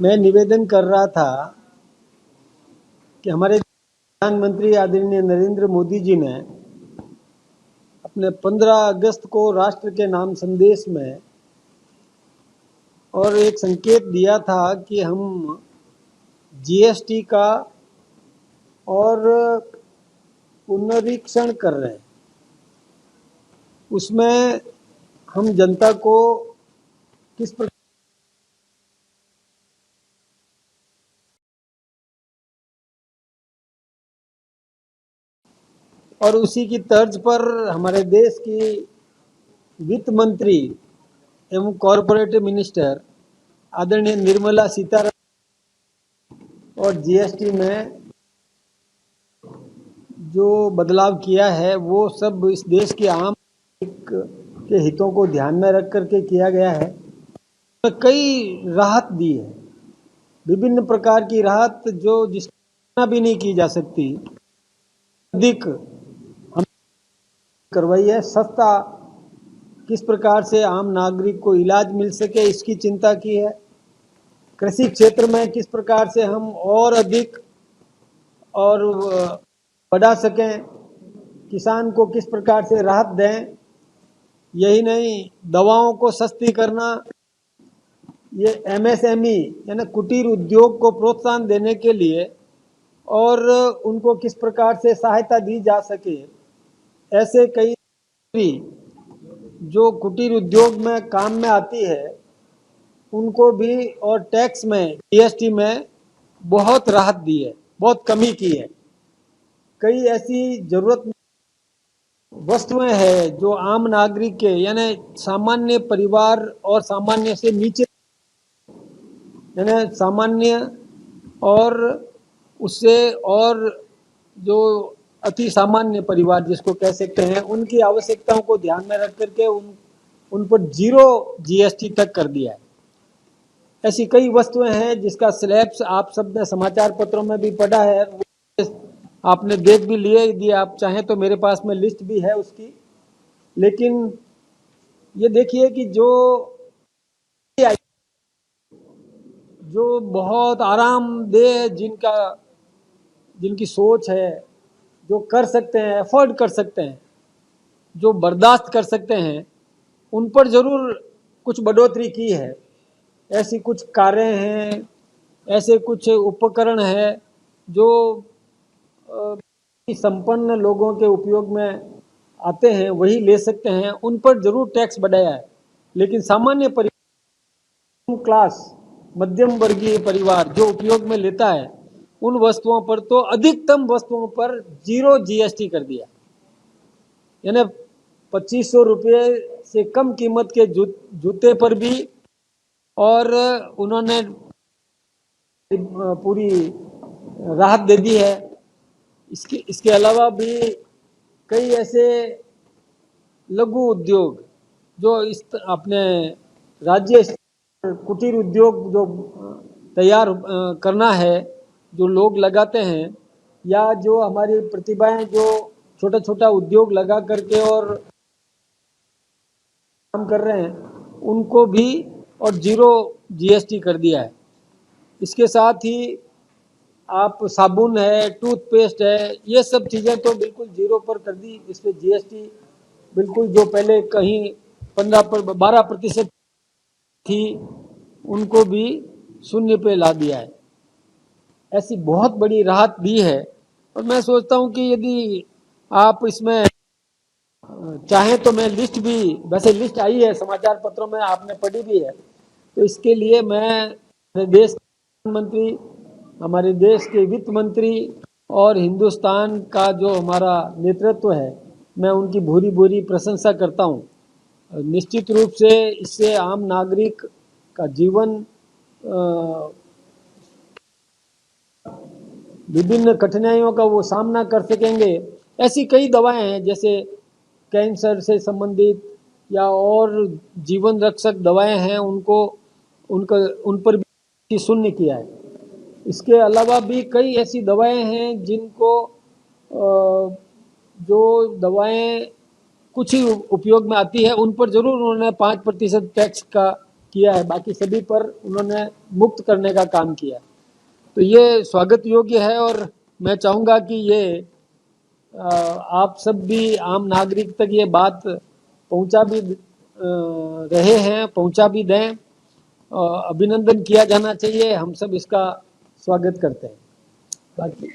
मैं निवेदन कर रहा था कि हमारे प्रधानमंत्री आदरणीय नरेंद्र मोदी जी ने अपने 15 अगस्त को राष्ट्र के नाम संदेश में और एक संकेत दिया था कि हम जीएसटी का और पुनरीक्षण कर रहे हैं। उसमें हम जनता को किस प्रकार और उसी की तर्ज पर हमारे देश की वित्त मंत्री एवं कॉरपोरेट मिनिस्टर आदरणीय निर्मला सीतारमण और जीएसटी में जो बदलाव किया है वो सब इस देश के आम के हितों को ध्यान में रख करके किया गया है। कई राहत दी है, विभिन्न प्रकार की राहत जो जिसकी भी नहीं की जा सकती, अधिक हम करवाई है। सस्ता किस प्रकार से आम नागरिक को इलाज मिल सके इसकी चिंता की है। कृषि क्षेत्र में किस प्रकार से हम और अधिक और बढ़ा सकें, किसान को किस प्रकार से राहत दें। यही नहीं, दवाओं को सस्ती करना, ये एमएसएमई यानी कुटीर उद्योग को प्रोत्साहन देने के लिए और उनको किस प्रकार से सहायता दी जा सके। ऐसे कई जो कुटीर उद्योग में काम में आती है उनको भी और टैक्स में जीएसटी में बहुत राहत दी है, बहुत कमी की है। कई ऐसी जरूरत वस्तुएं हैं जो आम नागरिक के यानी सामान्य परिवार और सामान्य से नीचे यानी सामान्य और उससे और जो अति सामान्य परिवार जिसको कह सकते हैं, उनकी आवश्यकताओं को ध्यान में रख करके उन पर 0 जीएसटी तक कर दिया है। ऐसी कई वस्तुएं हैं जिसका स्लैब्स आप सब ने समाचार पत्रों में भी पढ़ा है, आपने देख भी लिए यदि आप चाहें तो मेरे पास में लिस्ट भी है उसकी। लेकिन ये देखिए कि जो बहुत आरामदेह जिनकी सोच है, जो कर सकते हैं, अफोर्ड कर सकते हैं, जो बर्दाश्त कर सकते हैं, उन पर जरूर कुछ बढ़ोतरी की है। ऐसी कुछ कारें हैं, ऐसे कुछ उपकरण हैं जो संपन्न लोगों के उपयोग में आते हैं, वही ले सकते हैं, उन पर जरूर टैक्स बढ़ाया है। लेकिन सामान्य क्लास, मध्यम वर्गीय परिवार जो उपयोग में लेता है, उन वस्तुओं पर तो अधिकतम वस्तुओं पर 0 जीएसटी कर दिया। यानी 2500 रुपये से कम कीमत के जूते पर भी और उन्होंने पूरी राहत दे दी है। इसके अलावा भी कई ऐसे लघु उद्योग जो इस अपने राज्य कुटीर उद्योग जो तैयार करना है, जो लोग लगाते हैं, या जो हमारी प्रतिभाएं जो छोटा छोटा उद्योग लगा करके और काम कर रहे हैं, उनको भी और 0 जीएसटी कर दिया है। इसके साथ ही आप साबुन है, टूथपेस्ट है, ये सब चीज़ें तो बिल्कुल 0 पर कर दी। इस पर जीएसटी बिल्कुल जो पहले कहीं 12% थी, उनको भी 0 पे ला दिया है। ऐसी बहुत बड़ी राहत दी है। और मैं सोचता हूं कि यदि आप इसमें चाहें तो मैं लिस्ट भी, वैसे लिस्ट आई है समाचार पत्रों में, आपने पढ़ी भी है, तो इसके लिए मैं हमारे देश के प्रधानमंत्री, हमारे देश के वित्त मंत्री और हिंदुस्तान का जो हमारा नेतृत्व है, मैं उनकी भूरी भूरी प्रशंसा करता हूं। निश्चित रूप से इससे आम नागरिक का जीवन विभिन्न कठिनाइयों का वो सामना कर सकेंगे। ऐसी कई दवाएं हैं जैसे कैंसर से संबंधित या और जीवन रक्षक दवाएं हैं, उन पर भी 0 किया है। इसके अलावा भी कई ऐसी दवाएं हैं जिनको जो दवाएं कुछ ही उपयोग में आती है, उन पर जरूर उन्होंने 5% टैक्स का किया है, बाकी सभी पर उन्होंने मुक्त करने का काम किया। तो ये स्वागत योग्य है और मैं चाहूँगा कि ये आप सब भी आम नागरिक तक ये बात पहुंचा भी रहे हैं, पहुंचा भी दें। अभिनंदन किया जाना चाहिए, हम सब इसका स्वागत करते हैं। बाकी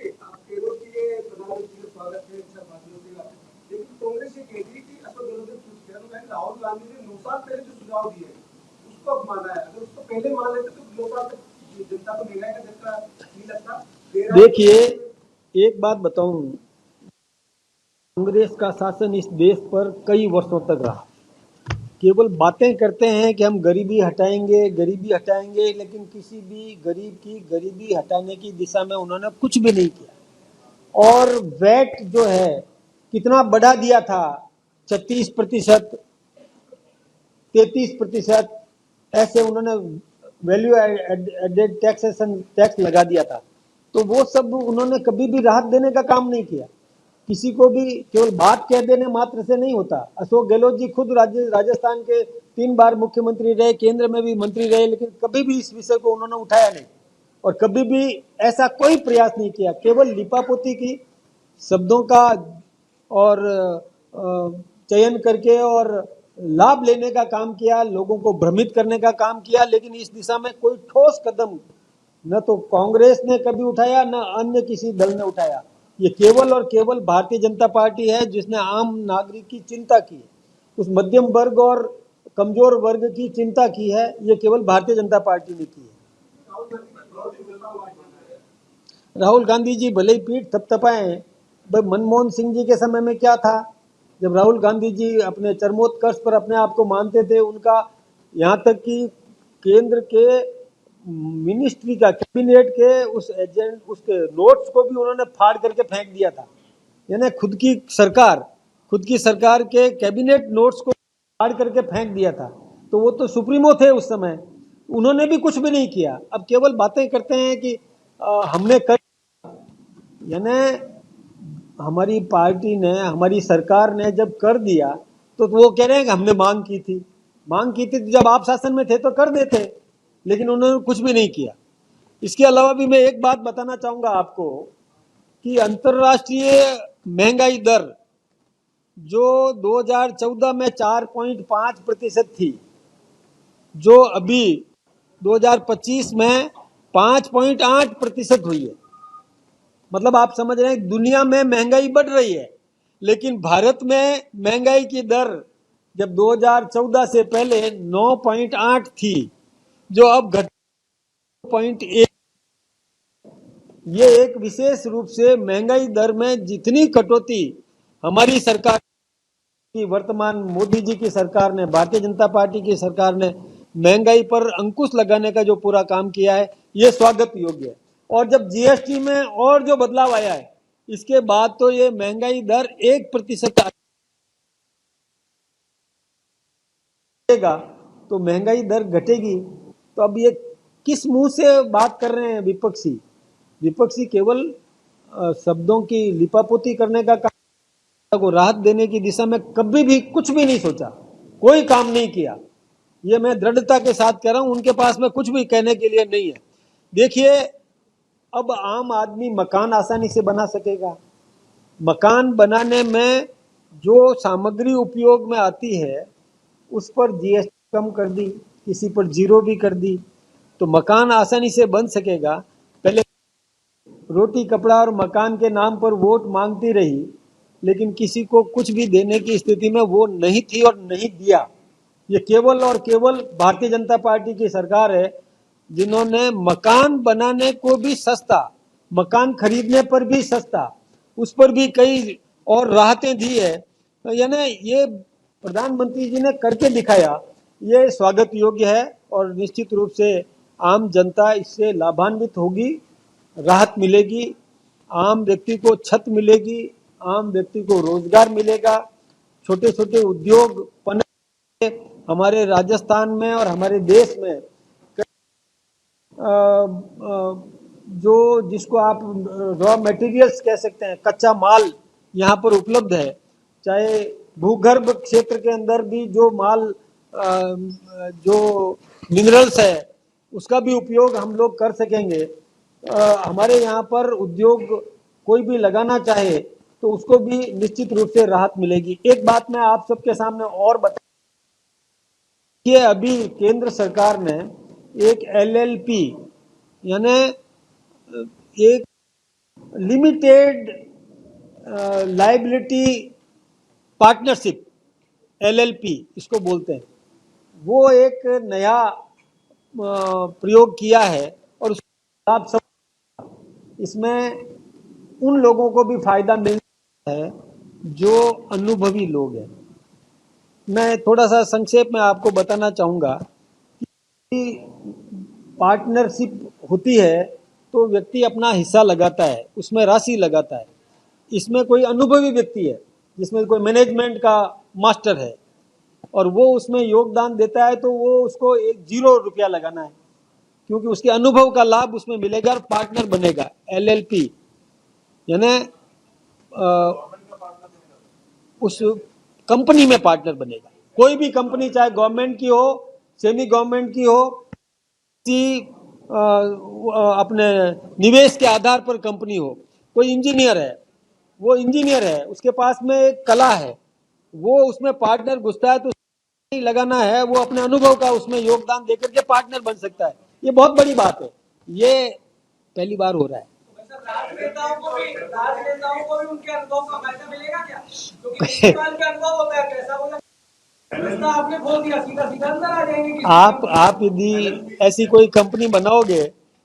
राहुल गांधी ने 9 साल पहले जो सुझाव दिए उसको अब माना है, अगर उसको पहले मान लेते तो 9 साल तक जनता को महंगाई का झटका नहीं लगता। देखिए, एक बात बताऊं, कांग्रेस का शासन इस देश पर कई वर्षों तक रहा। केवल बातें करते हैं कि हम गरीबी हटाएंगे, लेकिन किसी भी गरीब की गरीबी हटाने की दिशा में उन्होंने कुछ भी नहीं किया। और वैट जो है कितना बढ़ा दिया था, 36%, 33%, ऐसे उन्होंने वैल्यू एडेड टैक्स लगा दिया था। तो वो सब उन्होंने कभी भी राहत देने का काम नहीं किया। किसी को भी केवल बात कह देने मात्र से नहीं होता। अशोक गहलोत जी खुद राजस्थान के 3 बार मुख्यमंत्री रहे, केंद्र में भी मंत्री रहे, लेकिन कभी भी इस विषय को उन्होंने उठाया नहीं और कभी भी ऐसा कोई प्रयास नहीं किया। केवल लिपापोती की, शब्दों का और चयन करके और लाभ लेने का काम किया, लोगों को भ्रमित करने का काम किया, लेकिन इस दिशा में कोई ठोस कदम न तो कांग्रेस ने कभी उठाया, न अन्य किसी दल ने उठाया। ये केवल और केवल भारतीय जनता पार्टी है जिसने आम नागरिक की चिंता की, उस मध्यम वर्ग और कमजोर वर्ग की चिंता की है। ये केवल भारतीय जनता पार्टी ने की है। राहुल गांधी जी भले ही पीठ थपथपाए, भाई मनमोहन सिंह जी के समय में क्या था, जब राहुल गांधी जी अपने चरमोत्कर्ष पर अपने आप को मानते थे, उनका यहाँ तक कि केंद्र के मिनिस्ट्री का, कैबिनेट के उस एजेंट, उसके नोट्स को भी उन्होंने फाड़ करके फेंक दिया था। यानी खुद की सरकार के कैबिनेट नोट्स को फाड़ करके फेंक दिया था। तो वो तो सुप्रीमो थे उस समय, उन्होंने भी कुछ भी नहीं किया। अब केवल बातें करते हैं कि हमने कर, यानी हमारी पार्टी ने, हमारी सरकार ने जब कर दिया तो वो कह रहे हैं कि हमने मांग की थी तो जब आप शासन में थे तो कर देते, लेकिन उन्होंने कुछ भी नहीं किया। इसके अलावा भी मैं एक बात बताना चाहूंगा आपको कि अंतर्राष्ट्रीय महंगाई दर जो 2014 में 4.5% थी, जो अभी 2025 में 5.8% हुई है। मतलब आप समझ रहे हैं, दुनिया में महंगाई बढ़ रही है, लेकिन भारत में महंगाई की दर जब 2014 से पहले 9.8 थी, जो अब घट 0.1। ये एक विशेष रूप से महंगाई दर में जितनी कटौती हमारी सरकार की, वर्तमान मोदी जी की सरकार ने, भारतीय जनता पार्टी की सरकार ने महंगाई पर अंकुश लगाने का जो पूरा काम किया है, ये स्वागत योग्य है। और जब जीएसटी में और जो बदलाव आया है, इसके बाद तो ये महंगाई दर 1% आएगा तो महंगाई दर घटेगी। तो अब ये किस मुंह से बात कर रहे हैं विपक्षी केवल शब्दों की लिपापोती करने का काम, को राहत देने की दिशा में कभी भी कुछ भी नहीं सोचा, कोई काम नहीं किया। ये मैं दृढ़ता के साथ कह रहा हूं, उनके पास में कुछ भी कहने के लिए नहीं है। देखिए, अब आम आदमी मकान आसानी से बना सकेगा। मकान बनाने में जो सामग्री उपयोग में आती है उस पर जीएसटी कम कर दी, किसी पर जीरो भी कर दी, तो मकान आसानी से बन सकेगा। पहले रोटी कपड़ा और मकान के नाम पर वोट मांगती रही, लेकिन किसी को कुछ भी देने की स्थिति में वो नहीं थी और नहीं दिया। ये केवल और केवल भारतीय जनता पार्टी की सरकार है जिन्होंने मकान बनाने को भी सस्ता, मकान खरीदने पर भी सस्ता, उस पर भी कई और राहतें दी है। तो यानी ये प्रधानमंत्री जी ने करके दिखाया, ये स्वागत योग्य है और निश्चित रूप से आम जनता इससे लाभान्वित होगी, राहत मिलेगी, आम व्यक्ति को छत मिलेगी, आम व्यक्ति को रोजगार मिलेगा, छोटे छोटे उद्योग पनप, हमारे राजस्थान में और हमारे देश में जो जिसको आप रॉ मटेरियल्स कह सकते हैं, कच्चा माल यहाँ पर उपलब्ध है। चाहे भूगर्भ क्षेत्र के अंदर भी जो माल जो मिनरल्स है उसका भी उपयोग हम लोग कर सकेंगे। हमारे यहाँ पर उद्योग कोई भी लगाना चाहे तो उसको भी निश्चित रूप से राहत मिलेगी। एक बात मैं आप सबके सामने और बता, ये अभी केंद्र सरकार ने एक एलएलपी यानी एक लिमिटेड लाइबिलिटी पार्टनरशिप, एलएलपी इसको बोलते हैं, वो एक नया प्रयोग किया है और उसका लाभ सब, इसमें उन लोगों को भी फायदा मिलता है जो अनुभवी लोग हैं। मैं थोड़ा सा संक्षेप में आपको बताना चाहूँगा कि पार्टनरशिप होती है तो व्यक्ति अपना हिस्सा लगाता है, उसमें राशि लगाता है। इसमें कोई अनुभवी व्यक्ति है जिसमें कोई मैनेजमेंट का मास्टर है और वो उसमें योगदान देता है तो वो उसको एक 0 रुपया लगाना है, क्योंकि उसके अनुभव का लाभ उसमें मिलेगा और पार्टनर बनेगा। एलएलपी यानी उस कंपनी में पार्टनर बनेगा। कोई भी कंपनी चाहे गवर्नमेंट की हो, सेमी गवर्नमेंट की हो, किसी अपने निवेश के आधार पर कंपनी हो। कोई इंजीनियर है, वो इंजीनियर है, उसके पास में एक कला है, वो उसमें पार्टनर घुसता है तो लगाना है, वो अपने अनुभव का उसमें योगदान देकर के पार्टनर बन सकता है। ये बहुत बड़ी बात है, ये पहली बार हो रहा है। राजनेताओं को भी उनके अनुभव का फायदा मिलेगा क्या? क्योंकि का अनुभव होता है, पैसा बोला आपने बोल दिया, सीधा सीधा अंदर आ जाएंगे। आप यदि ऐसी कोई कंपनी बनाओगे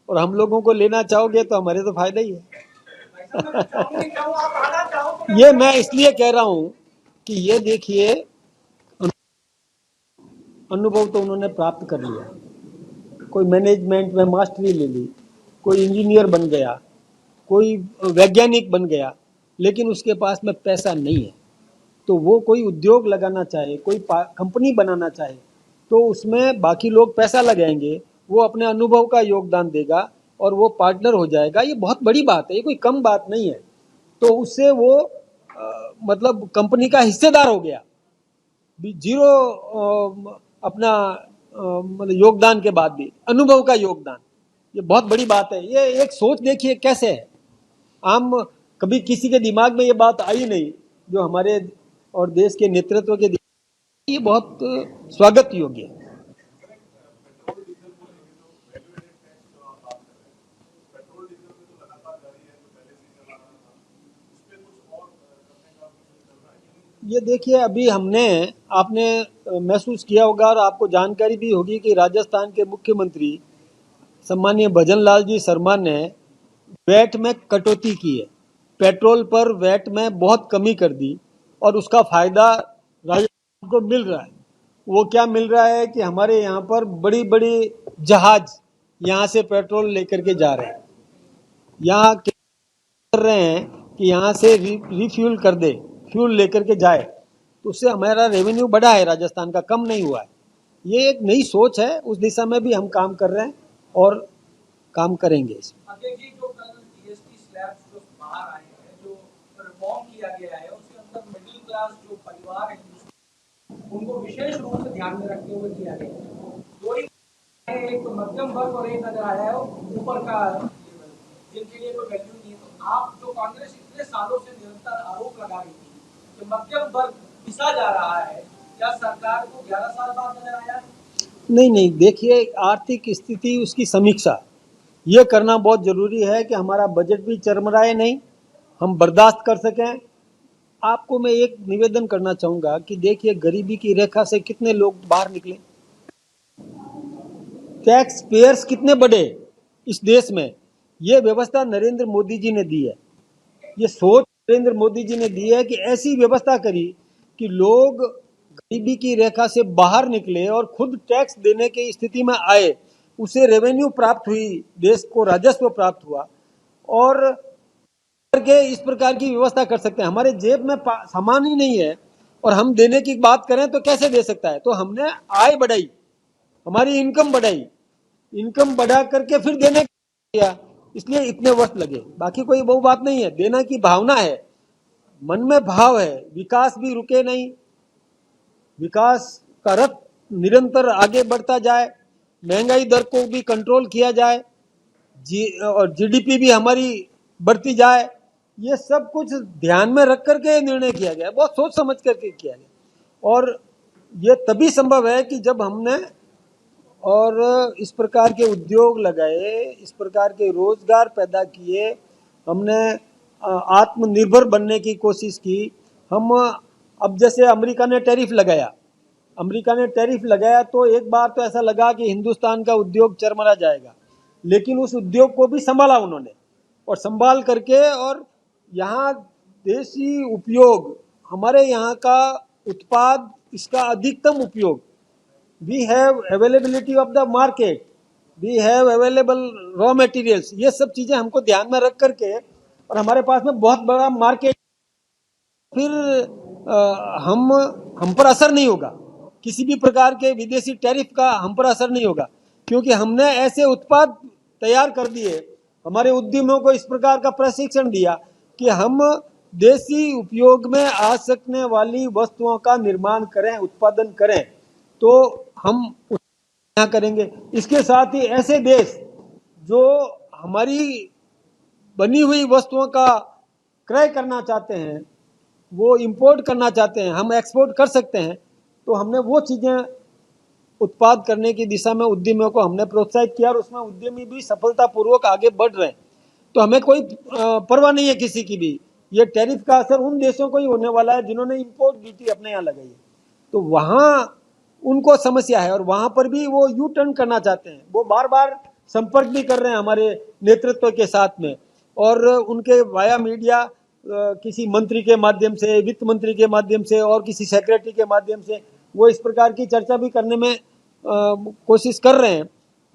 और हम लोगों को लेना चाहोगे तो हमारे तो फायदा ही है। ये मैं इसलिए कह रहा हूं कि ये देखिए, अनुभव तो उन्होंने प्राप्त कर लिया, कोई मैनेजमेंट में मास्टरी ले ली, कोई इंजीनियर बन गया, कोई वैज्ञानिक बन गया, लेकिन उसके पास में पैसा नहीं है। तो वो कोई उद्योग लगाना चाहे, कोई कंपनी बनाना चाहे तो उसमें बाकी लोग पैसा लगाएंगे, वो अपने अनुभव का योगदान देगा और वो पार्टनर हो जाएगा। ये बहुत बड़ी बात है, ये कोई कम बात नहीं है। तो उससे वो मतलब कंपनी का हिस्सेदार हो गया, 0 अपना मतलब योगदान के बाद भी अनुभव का योगदान, ये बहुत बड़ी बात है। ये एक सोच देखिए कैसे है, आम कभी किसी के दिमाग में ये बात आई नहीं जो हमारे और देश के नेतृत्व के, ये बहुत स्वागत योग्य है। ये देखिए, अभी हमने, आपने महसूस किया होगा और आपको जानकारी भी होगी कि राजस्थान के मुख्यमंत्री सम्मानीय भजन लाल जी शर्मा ने वैट में कटौती की है, पेट्रोल पर वैट में बहुत कमी कर दी और उसका फायदा राजस्थान को मिल रहा है। वो क्या मिल रहा है कि हमारे यहाँ पर बड़ी बड़ी जहाज यहाँ से पेट्रोल लेकर के जा रहे हैं, यहाँ कर रहे हैं कि यहाँ से रिफ्यूल कर दे, फ्यूल लेकर के जाए, तो उससे हमारा रेवेन्यू बढ़ा है, राजस्थान का कम नहीं हुआ है। ये एक नई सोच है, उस दिशा में भी हम काम कर रहे हैं और काम करेंगे। जो कल जीएसटी स्लैब्स जो बाहर आए हैं, जो रिफॉर्म किया गया है, उसके अंदर मिडिल क्लास जो परिवार है उनको विशेष रूप से ध्यान में रखते हुए किया गया है। दो ही एक मध्यम वर्ग और एक नजर आया है ऊपर का, जिनके लिए कोई वैल्यू नहीं है। तो आप जो कांग्रेस इतने सालों से निरंतर आरोप लगा रही थी कि मध्यम वर्ग पिसा जा रहा है, क्या सरकार को 11 साल बाद नजर आया? नहीं, देखिए, आर्थिक स्थिति उसकी समीक्षा ये करना बहुत जरूरी है कि हमारा बजट भी चरमराए नहीं, हम बर्दाश्त कर सकें। आपको मैं एक निवेदन करना चाहूंगा कि देखिए, गरीबी की रेखा से कितने लोग बाहर निकले, टैक्स पेयर्स कितने बड़े इस देश में। ये व्यवस्था नरेंद्र मोदी जी ने दी है, ये सोच नरेंद्र मोदी जी ने दी है कि ऐसी व्यवस्था करी कि लोग गरीबी की रेखा से बाहर निकले और खुद टैक्स देने की स्थिति में आए, उसे रेवेन्यू प्राप्त हुई, देश को राजस्व प्राप्त हुआ और करके इस प्रकार की व्यवस्था कर सकते हैं। हमारे जेब में सामान ही नहीं है और हम देने की बात करें तो कैसे दे सकता है। तो हमने आय बढ़ाई, हमारी इनकम बढ़ाई, इनकम बढ़ा करके फिर देने किया, इसलिए इतने वर्ष लगे। बाकी कोई वो बात नहीं है, देना की भावना है, मन में भाव है, विकास भी रुके नहीं, विकास का रथ निरंतर आगे बढ़ता जाए, महंगाई दर को भी कंट्रोल किया जाए, और जीडीपी भी हमारी बढ़ती जाए। ये सब कुछ ध्यान में रख करके निर्णय किया गया, बहुत सोच समझ करके किया गया। और ये तभी संभव है कि जब हमने और इस प्रकार के उद्योग लगाए, इस प्रकार के रोजगार पैदा किए, हमने आत्मनिर्भर बनने की कोशिश की। हम अब जैसे अमेरिका ने टैरिफ लगाया तो एक बार तो ऐसा लगा कि हिंदुस्तान का उद्योग चरमरा जाएगा, लेकिन उस उद्योग को भी संभाला उन्होंने, और संभाल करके, और यहाँ देशी उपयोग, हमारे यहाँ का उत्पाद, इसका अधिकतम उपयोग, we have availability of the market, we have available raw materials, ये सब चीज़ें हमको ध्यान में रख करके, और हमारे पास में बहुत बड़ा मार्केट, फिर हम पर असर नहीं होगा, किसी भी प्रकार के विदेशी टैरिफ का हम पर असर नहीं होगा, क्योंकि हमने ऐसे उत्पाद तैयार कर दिए, हमारे उद्यमों को इस प्रकार का प्रशिक्षण दिया कि हम देशी उपयोग में आ सकने वाली वस्तुओं का निर्माण करें, उत्पादन करें, तो हम यहाँ करेंगे। इसके साथ ही ऐसे देश जो हमारी बनी हुई वस्तुओं का क्रय करना चाहते हैं, वो इंपोर्ट करना चाहते हैं, हम एक्सपोर्ट कर सकते हैं, तो हमने वो चीज़ें उत्पाद करने की दिशा में उद्यमियों को हमने प्रोत्साहित किया, और उसमें उद्यमी भी सफलतापूर्वक आगे बढ़ रहे हैं। तो हमें कोई परवाह नहीं है किसी की भी। ये टैरिफ का असर उन देशों को ही होने वाला है जिन्होंने इंपोर्ट ड्यूटी अपने यहाँ लगाई है, तो वहाँ उनको समस्या है, और वहाँ पर भी वो यू टर्न करना चाहते हैं। वो बार बार संपर्क भी कर रहे हैं हमारे नेतृत्व के साथ में, और उनके वाया मीडिया किसी मंत्री के माध्यम से, वित्त मंत्री के माध्यम से, और किसी सेक्रेटरी के माध्यम से वो इस प्रकार की चर्चा भी करने में कोशिश कर रहे हैं।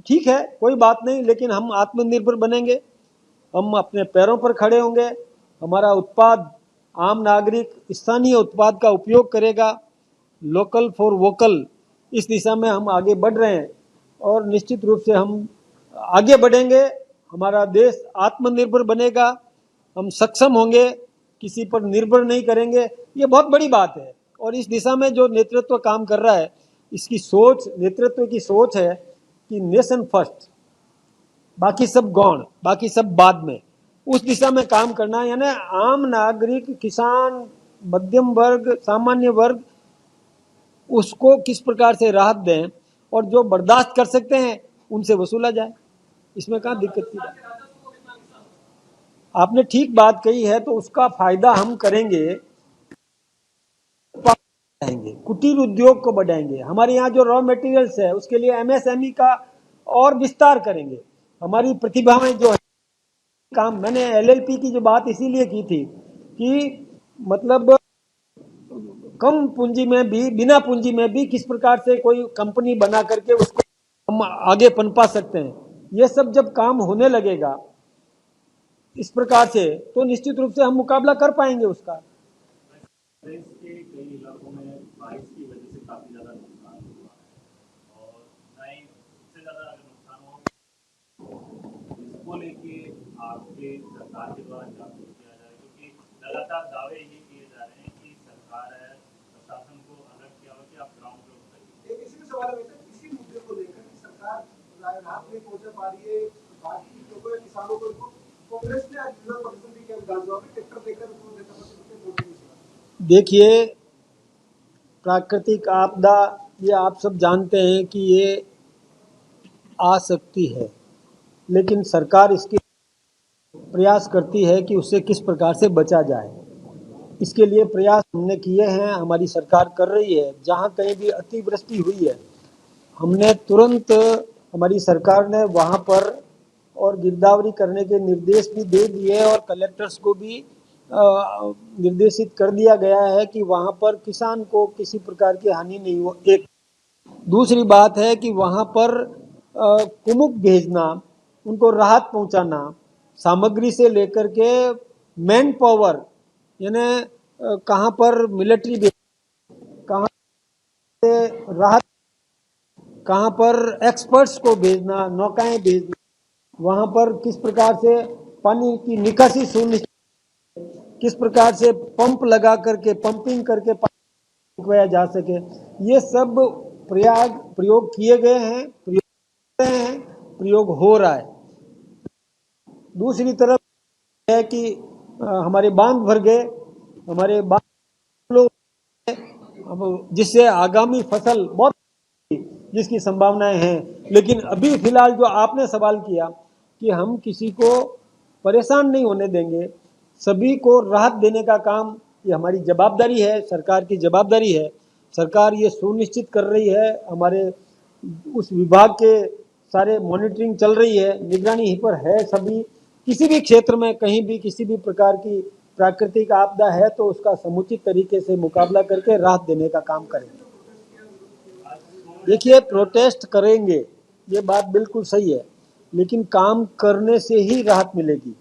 ठीक है, कोई बात नहीं, लेकिन हम आत्मनिर्भर बनेंगे, हम अपने पैरों पर खड़े होंगे, हमारा उत्पाद, आम नागरिक स्थानीय उत्पाद का उपयोग करेगा, लोकल फॉर वोकल, इस दिशा में हम आगे बढ़ रहे हैं, और निश्चित रूप से हम आगे बढ़ेंगे, हमारा देश आत्मनिर्भर बनेगा, हम सक्षम होंगे, किसी पर निर्भर नहीं करेंगे। ये बहुत बड़ी बात है, और इस दिशा में जो नेतृत्व काम कर रहा है, इसकी सोच, नेतृत्व की सोच है कि नेशन फर्स्ट, बाकी सब गौण, बाकी सब बाद में, उस दिशा में काम करना। यानी आम नागरिक, किसान, मध्यम वर्ग, सामान्य वर्ग, उसको किस प्रकार से राहत दें, और जो बर्दाश्त कर सकते हैं उनसे वसूला जाए, इसमें कहाँ दिक्कत की बात। आपने ठीक बात कही है, तो उसका फायदा हम करेंगे, कुटीर उद्योग को बढ़ाएंगे, हमारे यहाँ जो रॉ मटेरियल्स है उसके लिए एमएसएमई का और विस्तार करेंगे, हमारी प्रतिभाएं जो है काम, मैंने एलएलपी की जो बात इसीलिए की थी कि मतलब कम पूंजी में भी, बिना पूंजी में भी किस प्रकार से कोई कंपनी बना करके उसको हम आगे पनपा सकते हैं। ये सब जब काम होने लगेगा इस प्रकार से, तो निश्चित रूप से हम मुकाबला कर पाएंगे उसका। देश के कई इलाकों में बारिश की वजह से काफी ज्यादा नुकसान हुआ है, और नए सबसे ज्यादा अगर नुकसान हुआ, इसको लेके आपके सरकार के द्वारा जागरूक किया जाए, क्योंकि लगातार दावे ये किए जा रहे हैं कि सरकार है, प्रशासन को अलर्ट किया हो कि आप ग्राउंड पे उतरिए। इसी में सवाल है इसी मुद्दे को लेकर कि सरकार राहत नहीं पहुंचा पा रही है, बाकी लोगों या किसानों को, कांग्रेस ने आज जिला परिषद भी किया विधानसभा में ट्रैक्टर देकर उनको नेता प्रतिपक्ष वोट देने। देखिए, प्राकृतिक आपदा, ये आप सब जानते हैं कि ये आ सकती है, लेकिन सरकार इसके प्रयास करती है कि उससे किस प्रकार से बचा जाए। इसके लिए प्रयास हमने किए हैं, हमारी सरकार कर रही है। जहाँ कहीं भी अतिवृष्टि हुई है, हमने तुरंत, हमारी सरकार ने वहाँ पर और गिरदावरी करने के निर्देश भी दे दिए, और कलेक्टर्स को भी निर्देशित कर दिया गया है कि वहाँ पर किसान को किसी प्रकार की हानि नहीं हो। एक दूसरी बात है कि वहाँ पर कुमुक भेजना, उनको राहत पहुँचाना, सामग्री से लेकर के मैन पावर, यानी कहाँ पर मिलिट्री बेस, कहाँ से राहत, कहाँ पर एक्सपर्ट्स को भेजना, नौकाएं भेजना, वहाँ पर किस प्रकार से पानी की निकासी सुनिश्चित, किस प्रकार से पंप लगा करके, पंपिंग करके पानी निकलवाया जा सके, ये सब प्रयोग किए गए हैं, प्रयोग कर रहे हैं, प्रयोग हो रहा है। दूसरी तरफ है कि हमारे बांध भर गए, हमारे बांध लोग, अब जिससे आगामी फसल बहुत जिसकी संभावनाएं हैं। लेकिन अभी फिलहाल जो आपने सवाल किया कि हम किसी को परेशान नहीं होने देंगे, सभी को राहत देने का काम ये हमारी जवाबदारी है, सरकार की जवाबदारी है। सरकार ये सुनिश्चित कर रही है, हमारे उस विभाग के सारे मॉनिटरिंग चल रही है, निगरानी पर है। सभी किसी भी क्षेत्र में कहीं भी किसी भी प्रकार की प्राकृतिक आपदा है तो उसका समुचित तरीके से मुकाबला करके राहत देने का काम करेंगे। देखिए, प्रोटेस्ट करेंगे, ये बात बिल्कुल सही है, लेकिन काम करने से ही राहत मिलेगी।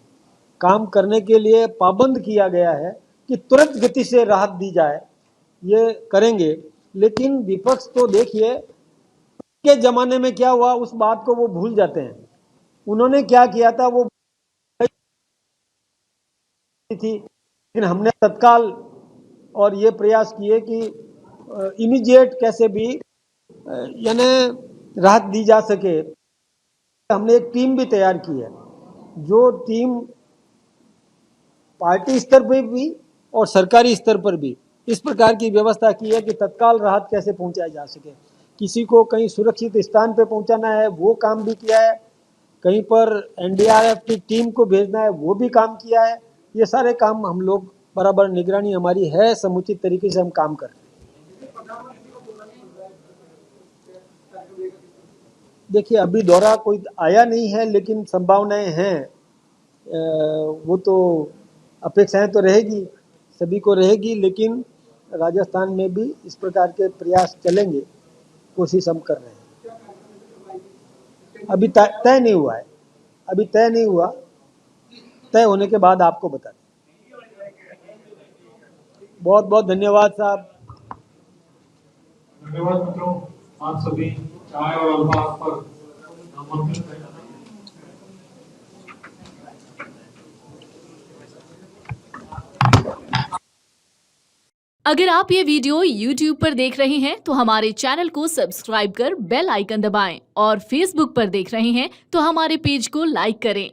काम करने के लिए पाबंद किया गया है कि तुरंत गति से राहत दी जाए, ये करेंगे। लेकिन विपक्ष तो देखिए के जमाने में क्या हुआ उस बात को वो भूल जाते हैं। उन्होंने क्या किया था वो थी, लेकिन हमने तत्काल और ये प्रयास किए कि इमीडिएट कैसे भी यानी राहत दी जा सके। हमने एक टीम भी तैयार की है, जो टीम पार्टी स्तर पर भी और सरकारी स्तर पर भी इस प्रकार की व्यवस्था की है कि तत्काल राहत कैसे पहुंचाई जा सके। किसी को कहीं सुरक्षित स्थान पे पहुंचाना है वो काम भी किया है, कहीं पर एनडीआरएफ की टीम को भेजना है वो भी काम किया है। ये सारे काम हम लोग बराबर, निगरानी हमारी है, समुचित तरीके से हम काम कर रहे हैं। देखिए, अभी दौरा कोई आया नहीं है, लेकिन संभावनाएं हैं। वो तो अपेक्षाएं तो रहेगी, सभी को रहेगी, लेकिन राजस्थान में भी इस प्रकार के प्रयास चलेंगे, कोशिश हम कर रहे हैं। अभी तय नहीं हुआ है, अभी तय नहीं हुआ, तय होने के बाद आपको बता दें। बहुत बहुत धन्यवाद साहब। धन्यवाद मित्रों, आप सभी चाय और अल्फाज पर आमंत्रित हैं। अगर आप ये वीडियो YouTube पर देख रहे हैं तो हमारे चैनल को सब्सक्राइब कर बेल आइकन दबाएं और Facebook पर देख रहे हैं तो हमारे पेज को लाइक करें।